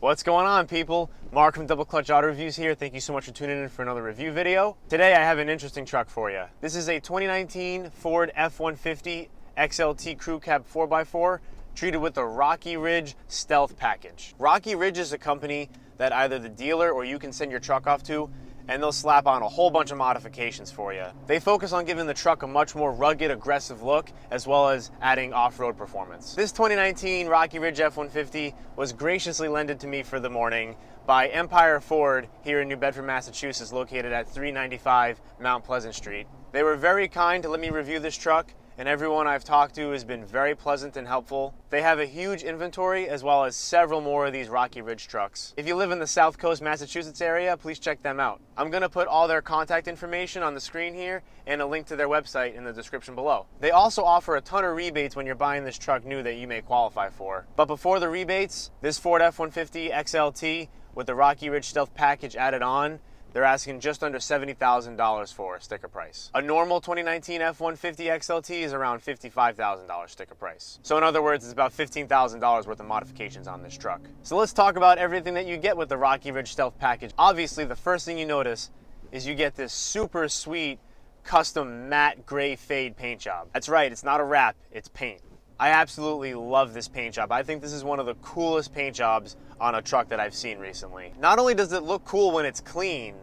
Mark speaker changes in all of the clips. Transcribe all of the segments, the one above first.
Speaker 1: What's going on, people? Mark from Double Clutch Auto Reviews here. Thank you so much for tuning in for another review video. Today I have an interesting truck for you. This is a 2019 Ford F-150 XLT Crew Cab 4x4 treated with the Rocky Ridge Stealth Package. Rocky Ridge is a company that either the dealer or you can send your truck off to, and they'll slap on a whole bunch of modifications for you. They focus on giving the truck a much more rugged, aggressive look, as well as adding off-road performance. This 2019 Rocky Ridge F-150 was graciously lended to me for the morning by Empire Ford here in New Bedford, Massachusetts, located at 395 Mount Pleasant Street. They were very kind to let me review this truck, and everyone I've talked to has been very pleasant and helpful. They have a huge inventory as well as several more of these Rocky Ridge trucks. If you live in the South Coast, Massachusetts area, please check them out. I'm gonna put all their contact information on the screen here and a link to their website in the description below. They also offer a ton of rebates when you're buying this truck new that you may qualify for. But before the rebates, this Ford F-150 XLT with the Rocky Ridge Stealth Package added on, they're asking just under $70,000 for a sticker price. A normal 2019 F-150 XLT is around $55,000 sticker price. So in other words, it's about $15,000 worth of modifications on this truck. So let's talk about everything that you get with the Rocky Ridge Stealth Package. Obviously, the first thing you notice is you get this super sweet custom matte gray fade paint job. That's right, it's not a wrap, it's paint. I absolutely love this paint job. I think this is one of the coolest paint jobs on a truck that I've seen recently. Not only does it look cool when it's clean,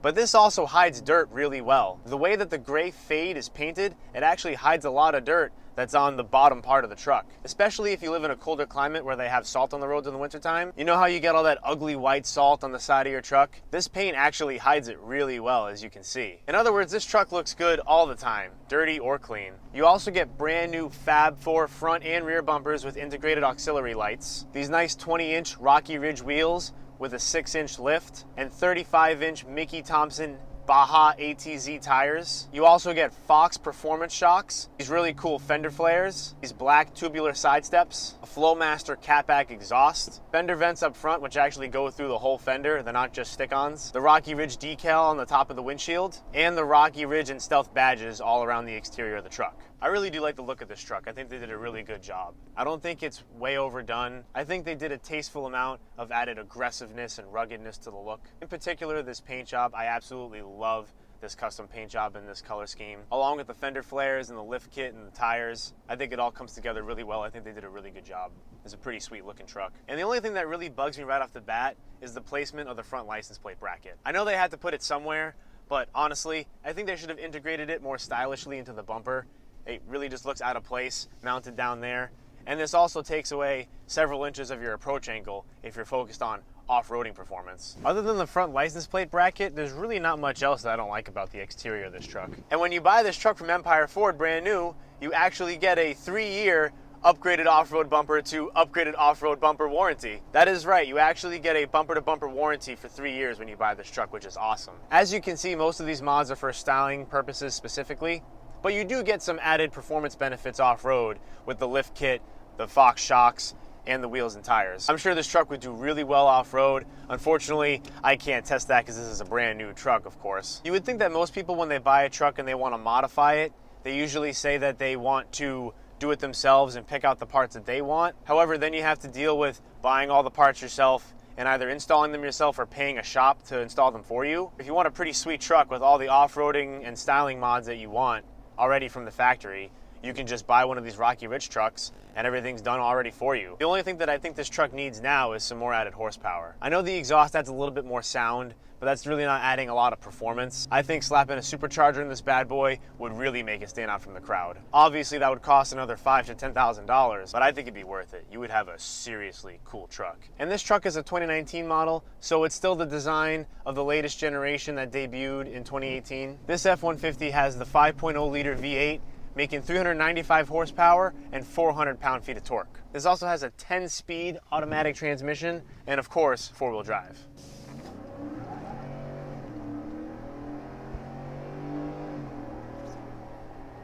Speaker 1: but this also hides dirt really well. The way that the gray fade is painted, it actually hides a lot of dirt that's on the bottom part of the truck. Especially if you live in a colder climate where they have salt on the roads in the wintertime. You know how you get all that ugly white salt on the side of your truck? This paint actually hides it really well, as you can see. In other words, this truck looks good all the time, dirty or clean. You also get brand new Fab 4 front and rear bumpers with integrated auxiliary lights. These nice 20-inch Rocky Ridge wheels with a 6-inch lift and 35-inch Mickey Thompson Baja ATZ tires. You also get Fox performance shocks, these really cool fender flares, these black tubular side steps, a Flowmaster catback exhaust, fender vents up front which actually go through the whole fender, they're not just stick-ons, the Rocky Ridge decal on the top of the windshield, and the Rocky Ridge and Stealth badges all around the exterior of the truck. I really do like the look of this truck. I think they did a really good job. I don't think it's way overdone. I think they did a tasteful amount of added aggressiveness and ruggedness to the look. In particular, this paint job, I absolutely love this custom paint job in this color scheme. Along with the fender flares and the lift kit and the tires, I think it all comes together really well. I think they did a really good job. It's a pretty sweet looking truck. And the only thing that really bugs me right off the bat is the placement of the front license plate bracket. I know they had to put it somewhere, but honestly, I think they should have integrated it more stylishly into the bumper. It really just looks out of place, mounted down there. And this also takes away several inches of your approach angle if you're focused on off-roading performance. Other than the front license plate bracket, there's really not much else that I don't like about the exterior of this truck. And when you buy this truck from Empire Ford brand new, you actually get a 3-year upgraded off-road bumper to upgraded off-road bumper warranty. That is right, you actually get a bumper-to-bumper warranty for 3 years when you buy this truck, which is awesome. As you can see, most of these mods are for styling purposes specifically, but you do get some added performance benefits off-road with the lift kit, the Fox shocks, and the wheels and tires. I'm sure this truck would do really well off-road. Unfortunately, I can't test that because this is a brand new truck, of course. You would think that most people, when they buy a truck and they want to modify it, they usually say that they want to do it themselves and pick out the parts that they want. However, then you have to deal with buying all the parts yourself and either installing them yourself or paying a shop to install them for you. If you want a pretty sweet truck with all the off-roading and styling mods that you want already from the factory, you can just buy one of these Rocky Ridge trucks and everything's done already for you. The only thing that I think this truck needs now is some more added horsepower. I know the exhaust adds a little bit more sound, but that's really not adding a lot of performance. I think slapping a supercharger in this bad boy would really make it stand out from the crowd. Obviously that would cost another $5,000 to $10,000, but I think it'd be worth it. You would have a seriously cool truck. And this truck is a 2019 model, so it's still the design of the latest generation that debuted in 2018. This F-150 has the 5.0 liter V8, making 395 horsepower and 400 pound-feet of torque. This also has a 10-speed automatic transmission and, of course, 4-wheel drive.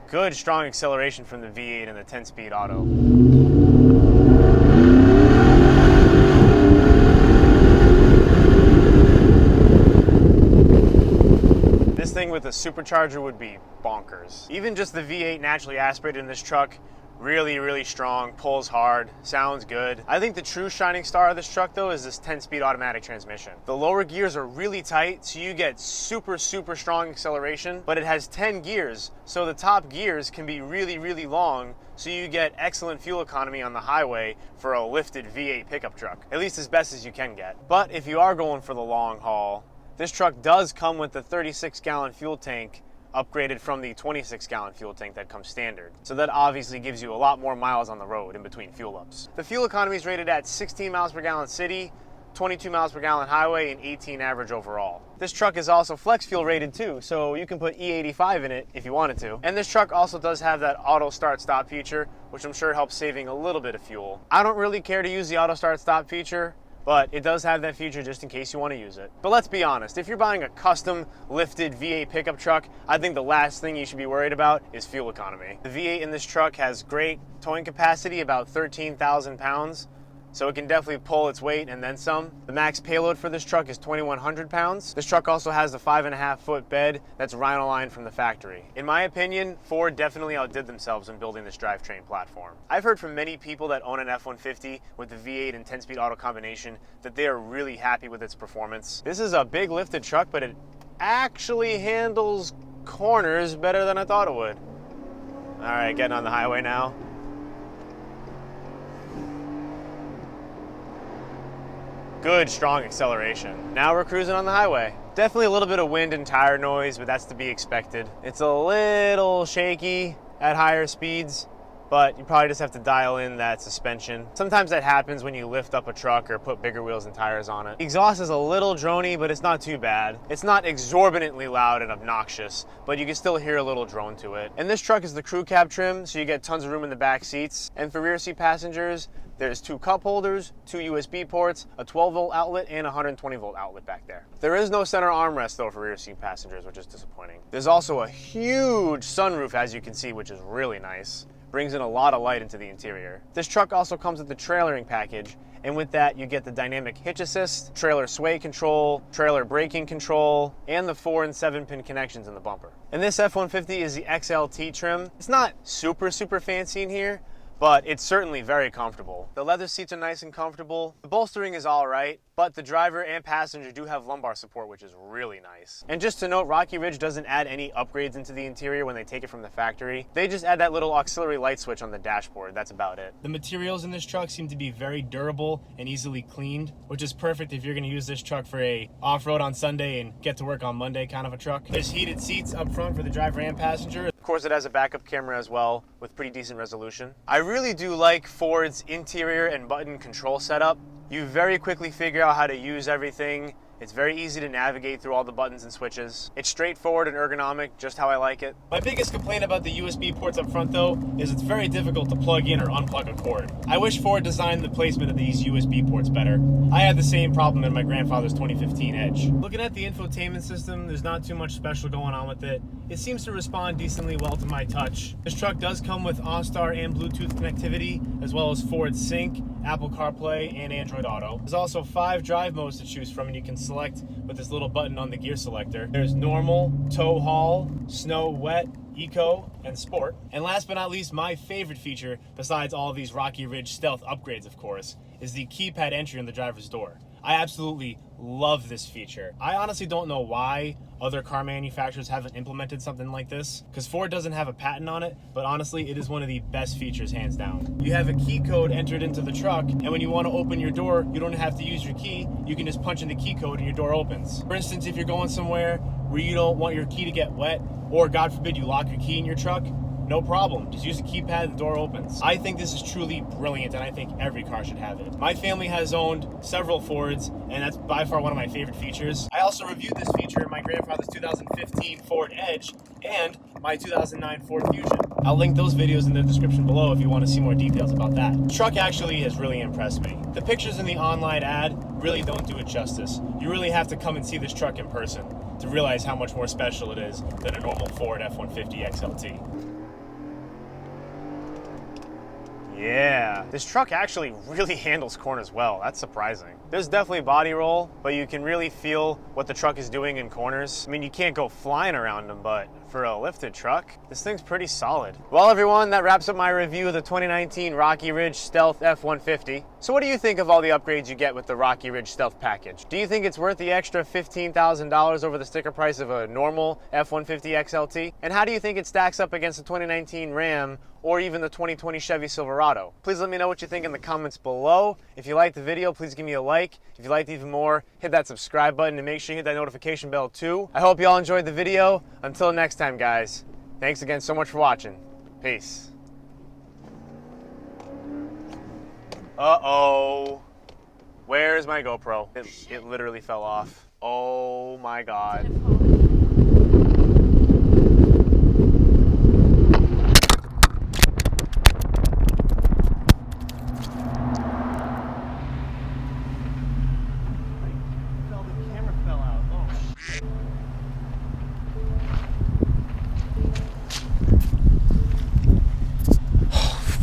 Speaker 1: Good, strong acceleration from the V8 and the 10-speed auto. This thing with a supercharger would be bonkers. Even just the V8 naturally aspirated in this truck Really, really strong, pulls hard, sounds good. I think the true shining star of this truck though is this 10-speed automatic transmission. The lower gears are really tight, so you get super, super strong acceleration, but it has 10 gears, so the top gears can be really, really long, so you get excellent fuel economy on the highway for a lifted V8 pickup truck, at least as best as you can get. But if you are going for the long haul, this truck does come with the 36-gallon fuel tank upgraded from the 26-gallon fuel tank that comes standard. So that obviously gives you a lot more miles on the road in between fuel ups. The fuel economy is rated at 16 miles per gallon city, 22 miles per gallon highway, and 18 average overall. This truck is also flex fuel rated too, so you can put E85 in it if you wanted to. And this truck also does have that auto start stop feature, which I'm sure helps saving a little bit of fuel. I don't really care to use the auto start stop feature, but it does have that feature just in case you want to use it. But let's be honest, if you're buying a custom lifted V8 pickup truck, I think the last thing you should be worried about is fuel economy. The V8 in this truck has great towing capacity, about 13,000 pounds, so it can definitely pull its weight and then some. The max payload for this truck is 2,100 pounds. This truck also has a 5.5-foot bed that's rhino-lined from the factory. In my opinion, Ford definitely outdid themselves in building this drivetrain platform. I've heard from many people that own an F-150 with the V8 and 10-speed auto combination that they are really happy with its performance. This is a big lifted truck, but it actually handles corners better than I thought it would. All right, getting on the highway now. Good, strong acceleration. Now we're cruising on the highway. Definitely a little bit of wind and tire noise, but that's to be expected. It's a little shaky at higher speeds, but you probably just have to dial in that suspension. Sometimes that happens when you lift up a truck or put bigger wheels and tires on it. Exhaust is a little drony, but it's not too bad. It's not exorbitantly loud and obnoxious, but you can still hear a little drone to it. And this truck is the crew cab trim, so you get tons of room in the back seats. And for rear seat passengers, there's 2 cup holders, 2 USB ports, a 12-volt outlet, and a 120-volt outlet back there. There is no center armrest though for rear seat passengers, which is disappointing. There's also a huge sunroof, as you can see, which is really nice. Brings in a lot of light into the interior. This truck also comes with the trailering package, and with that you get the dynamic hitch assist, trailer sway control, trailer braking control, and the 4- and 7-pin connections in the bumper. And this F-150 is the XLT trim. It's not super fancy in here, but it's certainly very comfortable. The leather seats are nice and comfortable. The bolstering is all right, but the driver and passenger do have lumbar support, which is really nice. And just to note, Rocky Ridge doesn't add any upgrades into the interior when they take it from the factory. They just add that little auxiliary light switch on the dashboard. That's about it. The materials in this truck seem to be very durable and easily cleaned, which is perfect if you're going to use this truck for a off-road on Sunday and get to work on Monday kind of a truck. There's heated seats up front for the driver and passenger. Of course, it has a backup camera as well with pretty decent resolution. I really do like Ford's interior and button control setup. You very quickly figure out how to use everything. It's very easy to navigate through all the buttons and switches. It's straightforward and ergonomic, just how I like it. My biggest complaint about the USB ports up front though is it's very difficult to plug in or unplug a cord. I wish Ford designed the placement of these USB ports better. I had the same problem in my grandfather's 2015 Edge. Looking at the infotainment system, there's not too much special going on with it. It seems to respond decently well to my touch. This truck does come with OnStar and Bluetooth connectivity, as well as Ford Sync, Apple CarPlay, and Android Auto. There's also 5 drive modes to choose from, and you can select with this little button on the gear selector. There's normal, tow haul, snow, wet, eco, and sport. And last but not least, my favorite feature, besides all of these Rocky Ridge stealth upgrades of course, is the keypad entry on the driver's door. I absolutely love this feature. I honestly don't know why other car manufacturers haven't implemented something like this, because Ford doesn't have a patent on it, but honestly, it is one of the best features, hands down. You have a key code entered into the truck, and when you want to open your door, you don't have to use your key. You can just punch in the key code and your door opens. For instance, if you're going somewhere where you don't want your key to get wet, or God forbid you lock your key in your truck, no problem. Just use the keypad and the door opens. I think this is truly brilliant, and I think every car should have it. My family has owned several Fords, and that's by far one of my favorite features. I also reviewed this feature in my grandfather's 2015 Ford Edge and my 2009 Ford Fusion. I'll link those videos in the description below if you want to see more details about that. The truck actually has really impressed me. The pictures in the online ad really don't do it justice. You really have to come and see this truck in person to realize how much more special it is than a normal Ford F-150 XLT. Yeah, this truck actually really handles corners well. That's surprising. There's definitely body roll, but you can really feel what the truck is doing in corners. I mean, you can't go flying around them, but for a lifted truck, this thing's pretty solid. Well, everyone, that wraps up my review of the 2019 Rocky Ridge Stealth F-150. So what do you think of all the upgrades you get with the Rocky Ridge Stealth package? Do you think it's worth the extra $15,000 over the sticker price of a normal F-150 XLT? And how do you think it stacks up against the 2019 Ram or even the 2020 Chevy Silverado? Please let me know what you think in the comments below. If you liked the video, please give me a like. If you liked even more, hit that subscribe button and make sure you hit that notification bell too. I hope you all enjoyed the video. Until next time, guys. Thanks again so much for watching. Peace. Uh-oh. Where's my GoPro? It literally fell off. Oh my God.